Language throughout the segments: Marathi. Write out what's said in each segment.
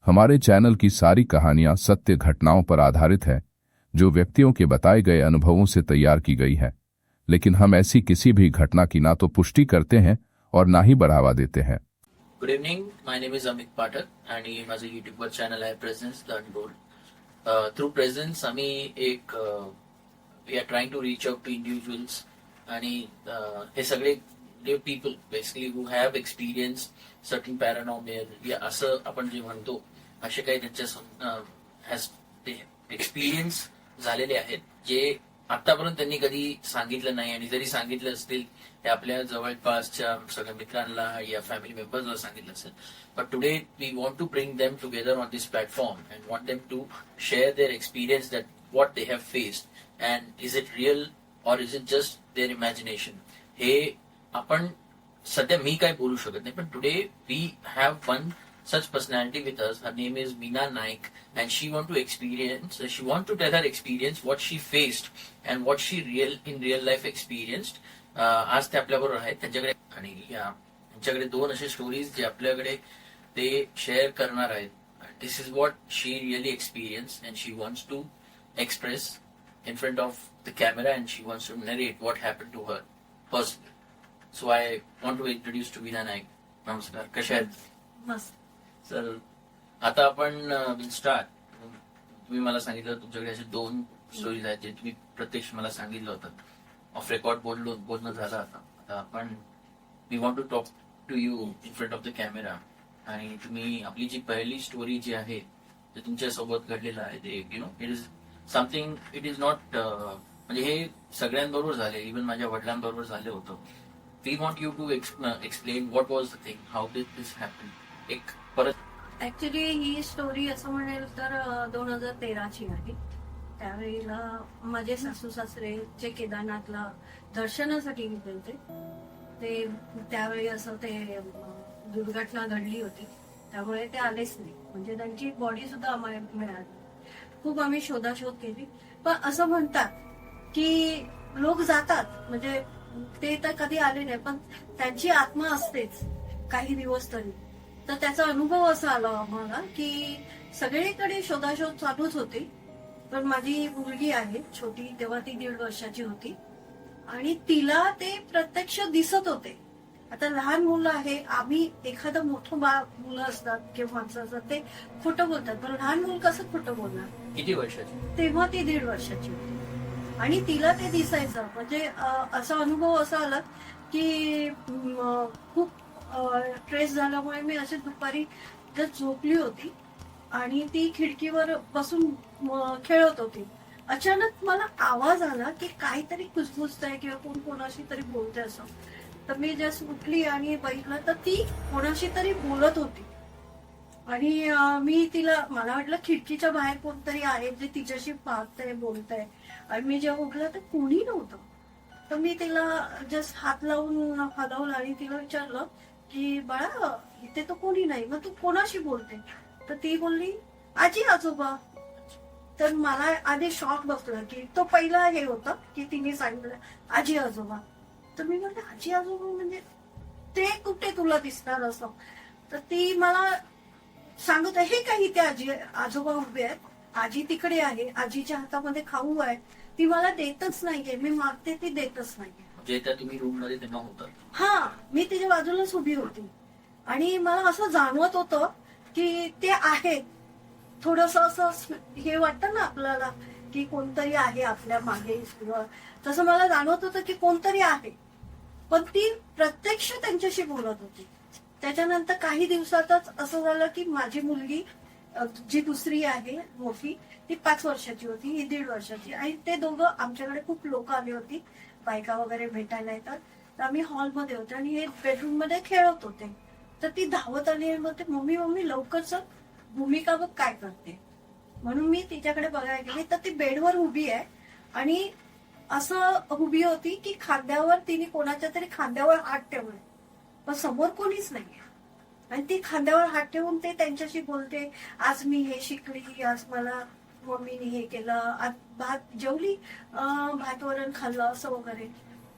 हमारे चैनल की सारी कहानियां सत्य घटनाओं पर आधारित है, जो व्यक्तियों के बताए गए अनुभवों से तैयार की गई है, लेकिन हम ऐसी किसी भी घटना की ना तो पुष्टि करते हैं और ना ही बढ़ावा देते हैं। Good evening. My name is Amit Pathak आणि माझं YouTube वर चॅनल आहे presence the untold. Through presence आम्ही एक we are trying to reach out to individuals आणि हे सगळे people basically who have experience certain paranormal या असं आपण जे म्हणतो असे काही त्यांच्या एक्सपिरियन्स झालेले आहेत जे आतापर्यंत त्यांनी कधी सांगितलं नाही आणि जरी सांगितलं असतील ते आपल्या जवळपासच्या सगळ्या मित्रांना या फॅमिली मेंबर्सला सांगितलं असेल. But today we want to bring them together on this platform and want them to share their experience that what they have faced and is it real or is it just their imagination. हे आपण सध्या मी काय बोलू शकत नाही, पण today we have one such personality with us. Her name is Meena Naik and she want to tell her experience, what she faced and what she in real life experienced. आज ते आपल्याबरोबर आहेत. त्यांच्याकडे आणि त्यांच्याकडे दोन असे स्टोरीज जे आपल्याकडे ते शेअर करणार आहेत. This is what she really experience and she wants to express in front of the camera and she wants to narrate what happened to her personally. So I want to introduce to Meena Naik. नमस्कार, कशा आहेत? मस्त. सर, आता आपण विल स्टार्ट. तुम्ही मला सांगितलं तुमच्याकडे असे दोन स्टोरीज आहेत जे तुम्ही प्रत्यक्ष मला सांगितलं होतं. ऑफ रेकॉर्ड बोलणं झालं आता आपण we want to talk to you in front of the camera. आणि तुम्ही आपली जी पहिली स्टोरी जी आहे ते तुमच्या सोबत घडलेलं आहे ते it is something, it is not म्हणजे हे सगळ्यांबरोबर झाले, इव्हन माझ्या वडिलांबरोबर झालं होतं. We want you to explain what was the thing, how did this happen. एक परत ऍक्च्युली ही स्टोरी असं म्हणेल तर 2013ची आहे. त्यावेळेला माझे सासू सासरे जे केदारनाथला दर्शनासाठी गेले होते ते त्यावेळी असं ते दुर्घटना घडली होती, त्यामुळे ते आलेच नाही. म्हणजे त्यांची बॉडी सुद्धा आम्हाला मिळाली. खूप आम्ही शोधाशोध केली, पण असं म्हणतात की लोक जातात म्हणजे ते तर कधी आले नाही, पण त्यांची आत्मा असतेच काही दिवस तरी. तर त्याचा अनुभव असा आला आम्हाला की सगळीकडे शोधाशोध चालूच होती, पण माझी मुलगी आहे छोटी, तेव्हा ती 1.5 वर्षाची होती आणि तिला ते प्रत्यक्ष दिसत होते. आता लहान मुलं आहे, आम्ही एखादं मोठं मुलं असतात किंवा माणसं असतात ते खोटं बोलतात, पण लहान मुलं कसं खोटं बोलणार. किती वर्षाची? तेव्हा ती 1.5 वर्षाची होती आणि तिला ते दिसायचं. म्हणजे असा अनुभव असा आला की खूप ट्रेस झाल्यामुळे मी अशी दुपारी जर झोपली होती आणि ती खिडकीवर बसून खेळत होती. अचानक मला आवाज आला की काहीतरी कुजबुजतंय किंवा कोण कोणाशी तरी बोलतंय असं. तर मी जस्ट उठली आणि बघितलं तर ती कोणाशी तरी बोलत होती आणि मी तिला, मला वाटलं खिडकीच्या बाहेर कोणतरी आहे जे तिच्याशी पाहतंय बोलतंय. आणि मी जेव्हा उठलं तर कोणी नव्हतं. तर मी तिला जस्ट हात लावून हलवलं आणि तिला विचारलं की बाळा इथे तर कोणी नाही, मग तू कोणाशी बोलते. तर ती बोलली आजी आजोबा. तर मला आधी शॉक बसलं की तो पहिला हे होतं की तिने सांगितलं आजी आजोबा. तर मी म्हटलं आजी आजोबा म्हणजे ते कुठे तुला दिसणार असं. तर ती मला सांगत आहे हे काही ते आजी आजोबा उभे आहेत, आजी तिकडे आहे, आजीच्या हातामध्ये खाऊ आहे, ती मला देतच नाहीये, मी मागते ती देतच नाहीये. तुम्ही रूम मध्ये तेव्हा होता? हा, मी तिच्या बाजूलाच उभी होती आणि मला असं जाणवत होतं की ते आहेत. थोडस असं हे वाटतं ना आपल्याला की कोणतरी आहे आपल्या मागे, तसं मला जाणवत होतं की कोणतरी आहे. पण ती प्रत्यक्ष त्यांच्याशी बोलत होती. त्याच्यानंतर काही दिवसातच असं झालं की माझी मुलगी जी दुसरी आहे मोठी, ती 5 वर्षाची होती, ही 1.5 वर्षाची. आणि ते दोघं, आमच्याकडे खूप लोक आली होती, बायका वगैरे भेटायला येतात. तर आम्ही हॉलमध्ये होते आणि हे बेडरूम मध्ये खेळत होते. तर ती धावत आली आणि मग मम्मी मम्मी लवकरच भूमिका बघ काय करते. म्हणून मी तिच्याकडे बघायला गेली तर ती बेडवर उभी आहे आणि असं उभी होती की खांद्यावर, तिने कोणाच्या तरी खांद्यावर हात ठेवलाय, पण समोर कोणीच नाहीये. आणि ती खांद्यावर हात ठेवून ते त्यांच्याशी बोलते, आज मी हे शिकली, आज मला मम्मीने हे केलं, आज भात जेवली, भात वरण खाल्लं असं वगैरे.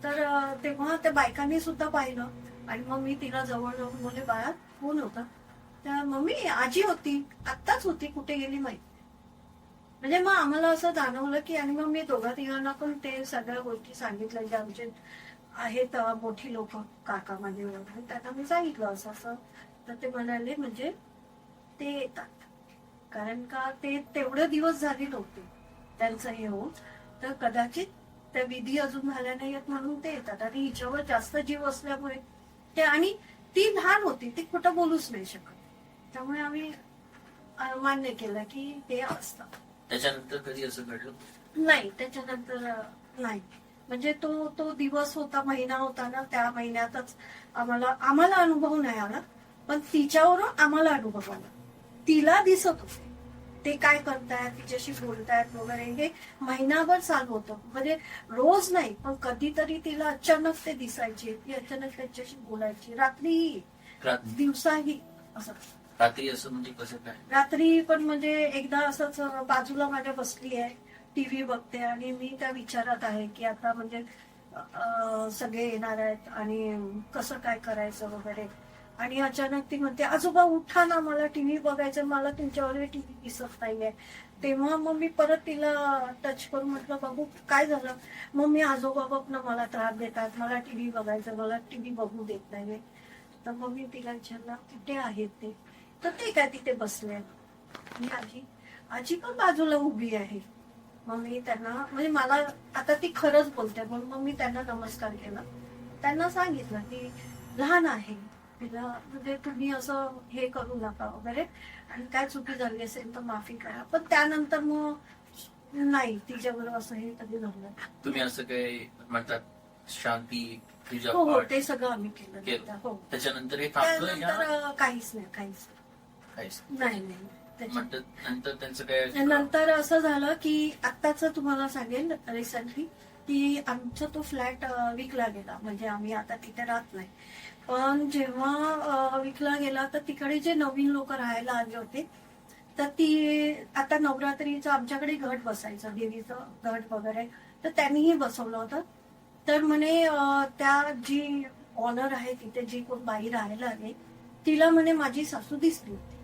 तर तेव्हा त्या बायकांनी सुद्धा पाहिलं आणि मग मी तिला जवळ जाऊन बोलले, बाळा कोण होता? त्या मम्मी आजी होती, आत्ताच होती, कुठे गेली माहिती. म्हणजे मग आम्हाला असं जाणवलं की, आणि मग मी दोघा तिघांना पण ते सगळ्या गोष्टी सांगितल्या जे आमचे आहेत मोठी लोक, काका माझे वगैरे, त्यांना मी सांगितलं असं असं. तर ते म्हणाले म्हणजे ते येतात, कारण का ते तेवढे दिवस झाले नव्हते त्यांचं हे होऊन, तर कदाचित त्या विधी अजून झाल्या नाही आहेत म्हणून ते येतात. आणि हिच्यावर जास्त जीव असल्यामुळे ते, आणि ती लहान होती, ती कुठं बोलूच नाही शकत, त्यामुळे आम्ही मान्य केलं की ते असतात. त्याच्यानंतर कधी असं घडलं? नाही, त्याच्यानंतर नाही. म्हणजे तो तो दिवस होता, महिना होता ना, त्या महिन्यातच आम्हाला अनुभव नाही आला, पण तिच्यावरून आम्हाला अनुभव आला. तिला दिसत होते ते काय करतायत, तिच्याशी बोलतायत वगैरे, हे महिनाभर चालू होतं. म्हणजे रोज नाही, पण कधीतरी तिला अचानक ते दिसायचे, ती अचानक त्यांच्याशी बोलायची, रात्री दिवसाही असं. रात्री असं म्हणजे कसं काय? रात्री पण म्हणजे एकदा असंच बाजूला माझ्या बसली आहे, टीव्ही बघते, आणि मी त्या विचारात आहे की आता म्हणजे सगळे येणार आहेत आणि कसं काय करायचं वगैरे. आणि अचानक ती म्हणते, आजोबा उठा ना, मला टीव्ही बघायचं, मला तुमच्यावर टीव्ही दिसत नाहीये. तेव्हा मग मी परत तिला टच करून म्हटलं, बाबू काय झालं? मग मी आजोबा बघ ना मला त्रास देतात, मला टीव्ही बघायचं, मला टीव्ही बघू देत नाही. तर मग मी तिला विचारलं कुठे आहेत ते? तर ते काय तिथे बसले. मी आजी पण बाजूला उभी आहे. मग मी त्यांना, म्हणजे मला आता ती खरंच बोलते, म्हणून मग मी त्यांना नमस्कार केला, त्यांना सांगितलं की लहान आहे, तिला म्हणजे तुम्ही असं हे करू नका वगैरे, आणि काय चुकी झाली असेल तर माफी करा. पण त्यानंतर मग नाही, तिच्याबरोबर असं हे कधी झालं. तुम्ही असं काय म्हणतात शांती पूजा हो हो, पाठ ते सगळं आम्ही केलं. हो, त्याच्यानंतर हे थांबलं? त्यानंतर काहीच नाही. म्हणतात नंतर त्यांचं काय? नंतर असं झालं की आत्ताच तुम्हाला सांगेन, रिसेंटली की आमचा तो फ्लॅट विकला गेला, म्हणजे आम्ही आता तिथे राहत नाही. पण जेव्हा विकला गेला तर तिकडे जे नवीन लोक राहायला आले होते, तर ती आता नवरात्रीचं आमच्याकडे घट बसायचं, देवीचं घट वगैरे, तर त्यांनीही बसवलं होतं. तर म्हणे त्या जी ऑनर आहे तिथे, जी कोण बाई राहायला आली, तिला म्हणे माझी सासू दिसली होती.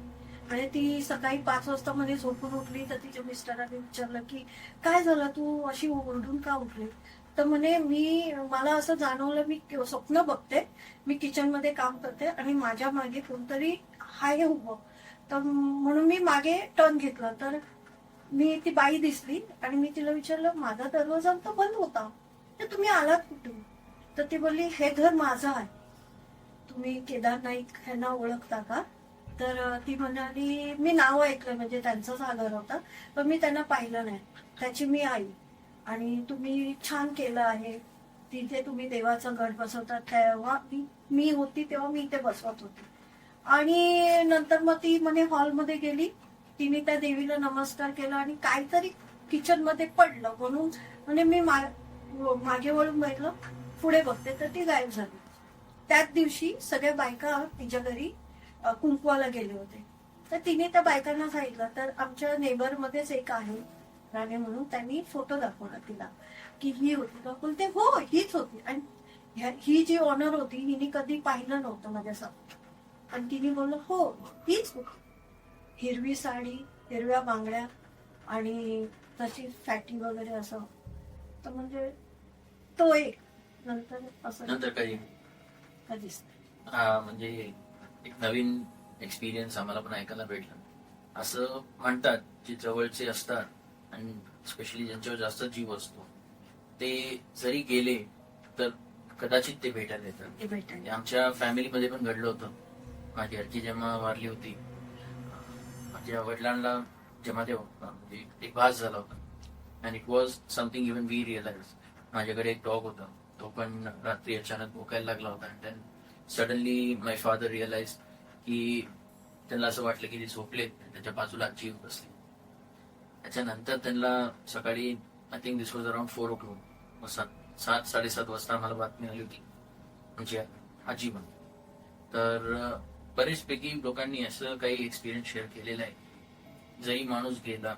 आणि ती सकाळी 5 वाजता मध्ये झोपून उठली, तर तिच्या मिस्टरांनी विचारलं की काय झालं, तू अशी ओरडून का उठली? तर म्हणे मला असं जाणवलं, मी स्वप्न बघते, मी किचन मध्ये काम करते आणि माझ्या मागे कोणतरी आहे उभं. तर म्हणून मी मागे टर्न घेतला, तर मी ती बाई दिसली आणि मी तिला विचारलं, माझा दरवाजा तर बंद होता, तर तुम्ही आलात कुठून? तर ती बोलली, हे घर माझं आहे, तुम्ही केदार नाईक यांना ओळखता का? तर ती म्हणाली, मी नाव ऐकलं, म्हणजे त्यांचंच हा घर होता, पण मी त्यांना पाहिलं नाही, त्याची मी आई, आणि तुम्ही छान केलं आहे, तिथे तुम्ही देवाचं घट बसवतात, तेव्हा मी होती तेव्हा मी इथे बसवत होती. आणि नंतर मग ती म्हणे हॉलमध्ये गेली, तिने त्या देवीला नमस्कार केला आणि काहीतरी किचन मध्ये पडलं, म्हणून म्हणजे मी मागे वळून बघितलं, पुढे बघते तर ती गायब झाली. त्याच दिवशी सगळ्या बायका तिच्या घरी कुंकवाला गेले होते. तर तिने त्या बायकांना सांगितलं, तर आमच्या नेबर मध्येच एक आहे राणे म्हणून, त्यांनी फोटो दाखवला तिला की ही होती का? बोलते हो हीच होती, आणि ही जी ऑनर होती हिने कधी पाहिलं नव्हतं माझ्यासमोर, आणि तिने बोललं हो हीच होती, हिरवी साडी, हिरव्या बांगड्या आणि तशी फॅटी वगैरे असं. तर म्हणजे तो एक नंतर असं नंतर काही कधीच म्हणजे एक नवीन एक्सपिरियन्स आम्हाला पण ऐकायला भेटलं. असं म्हणतात जे जवळचे असतात आणि स्पेशली ज्यांच्यावर जास्त जीव असतो, ते जरी गेले तर कदाचित ते भेटायला येतात. आमच्या फॅमिलीमध्ये पण घडलं होतं. माझी आजी जेव्हा वारली होती, माझ्या वडिलांना जेव्हा ते म्हणजे एक भास झाला होता, and it was something even we realise. माझ्याकडे एक डॉग होता, तो पण रात्री अचानक भोकायला लागला होता, and then suddenly my father realise की त्यांना असं वाटलं की ते झोपले, त्याच्या बाजूला आजी बसली. त्याच्यानंतर त्यांना सकाळी I think this was around 4 o'clock, 7-7:30 वाजता आम्हाला बातमी आली होती म्हणजे आजी म्हणून. तर बरेचपैकी लोकांनी असं काही एक्सपिरियन्स शेअर केलेला आहे. जरी माणूस गेला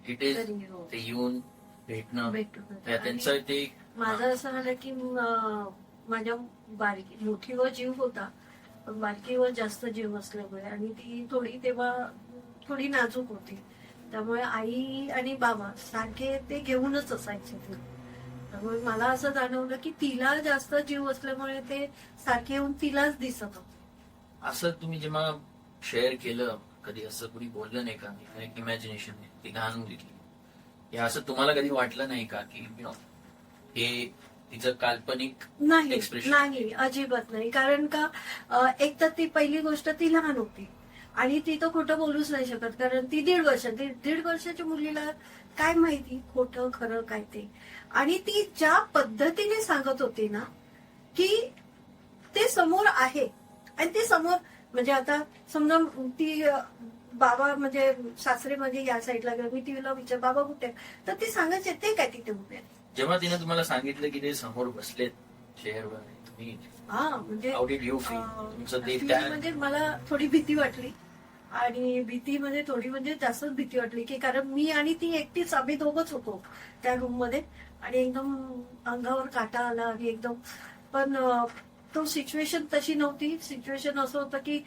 इट इज तरी हो. ते येऊन भेटणं भेटू त्यांचं ते माझं असं झालं की माझ्या मोठीवर जीव होता, पण बारकीवर जास्त जीव असल्यामुळे आणि ती थोडी तेव्हा थोडी नाजूक होती, त्यामुळे आई आणि बाबा सारखे ते घेऊनच असायचे ते. त्यामुळे मला असं जाणवलं की तिला जास्त जीव असल्यामुळे ते सारखे येऊन तिलाच दिसत होतं. असं तुम्ही जेव्हा शेअर केलं कधी असं कुणी बोललं नाही का एक इमॅजिनेशन ती घालून दिली हे असं तुम्हाला कधी वाटलं नाही का की हे तिचं काल्पनिक नाही Expression. नाही अजिबात नाही. कारण का एक तर ती पहिली गोष्ट ती लहान होती आणि ती तर खोटं बोलूच नाही शकत, कारण ती दीड वर्षाच्या मुलीला काय माहिती खोटं खरं काय ते. आणि ती ज्या पद्धतीने सांगत होती ना की ते समोर आहे आणि ते समोर म्हणजे आता समजा ती बाबा म्हणजे सासरे म्हणजे या साईडला गेलो, मी तिला विचार बाबा कुठे आहे? तर ती सांगायचे ते काय तिथे उभे आहेत. जेव्हा तिने तुम्हाला सांगितलं की ते समोर बसलेत चेअरवर तुम्ही हा म्हणजे हाऊ डिड यू फील तुमचं ते feel त्या म्हणजे मला थोडी भीती वाटली आणि भीती म्हणजे थोडी म्हणजे जास्तच भीती वाटली की कारण मी आणि ती एकटीच आम्ही दोघच होतो त्या रूम मध्ये आणि एकदम अंगावर काटा आला आणि एकदम पण तो सिच्युएशन तशी नव्हती. सिच्युएशन असं होतं की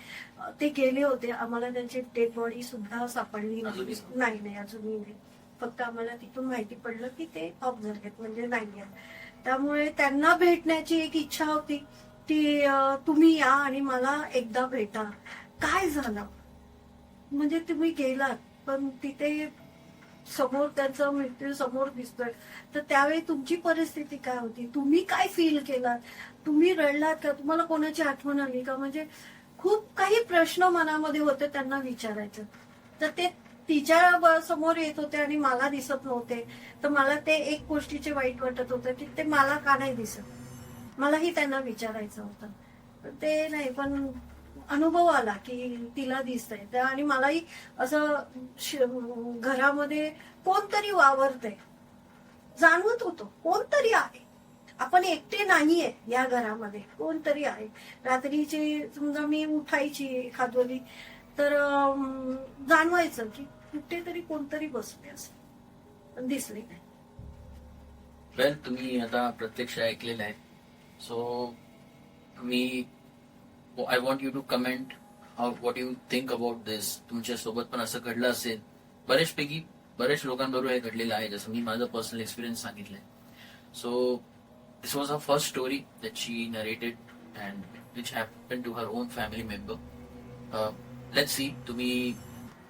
ते गेले होते, आम्हाला त्यांची डेड बॉडी सुद्धा सापडली अजूनही? नाही अजूनही नाही. फक्त आम्हाला तिथून माहिती पडलं की ते ऑफ झालेत म्हणजे नाही आहेत. त्यामुळे त्यांना भेटण्याची एक इच्छा होती की तुम्ही या आणि मला एकदा भेटा. काय झालं म्हणजे तुम्ही गेलात पण तिथे समोर त्यांचा मृत्यू समोर दिसतोय, तर त्यावेळी तुमची परिस्थिती काय होती, तुम्ही काय फील केलात, तुम्ही रडलात का, तुम्हाला कोणाची आठवण आली का, म्हणजे खूप काही प्रश्न मनामध्ये होते त्यांना विचारायचं. तर ते तिच्या समोर येत होते आणि मला दिसत नव्हते, तर मला ते एक गोष्टीचे वाईट वाटत होतं की ते मला का नाही दिसत, मलाही त्यांना विचारायचं होतं. पण ते नाही, पण अनुभव आला की तिला दिसतंय आणि मलाही असं घरामध्ये कोणतरी वावरतंय जाणवत होतं, कोणतरी आहे, आपण एकटे नाहीये या घरामध्ये, कोणतरी आहे. रात्रीची समजा मी उठायची एखादवली तर जाणवायचं की कुठेतरी कोणतरी बसले असं, पण दिसले नाही. वेल तुम्ही आता प्रत्यक्ष ऐकलेलं आहे सो मी I want you to comment what you think about this. तुमच्या सोबत पण असं घडलं असेल, बरेच लोकांबरोबर हे घडलेलं आहे, जसं मी माझं पर्सनल एक्सपिरियन्स सांगितलंय. So this was a first story that she narrated and which happen to her own family member. Let's see तुम्ही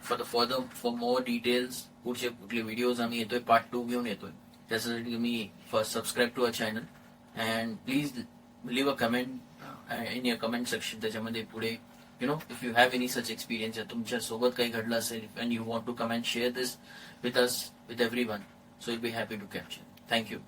फॉर मोर डिटेल्स पुढचे कुठले व्हिडिओज आम्ही येतोय पार्ट 2 घेऊन येतोय, त्यासाठी तुम्ही first subscribe to our channel and please leave a comment in your comment section. त्याच्यामध्ये पुढे if you have any such experience या तुमच्या सोबत काही घडलं असेल and you want to come and share this with us, with everyone, so we'll be happy to capture. Thank you.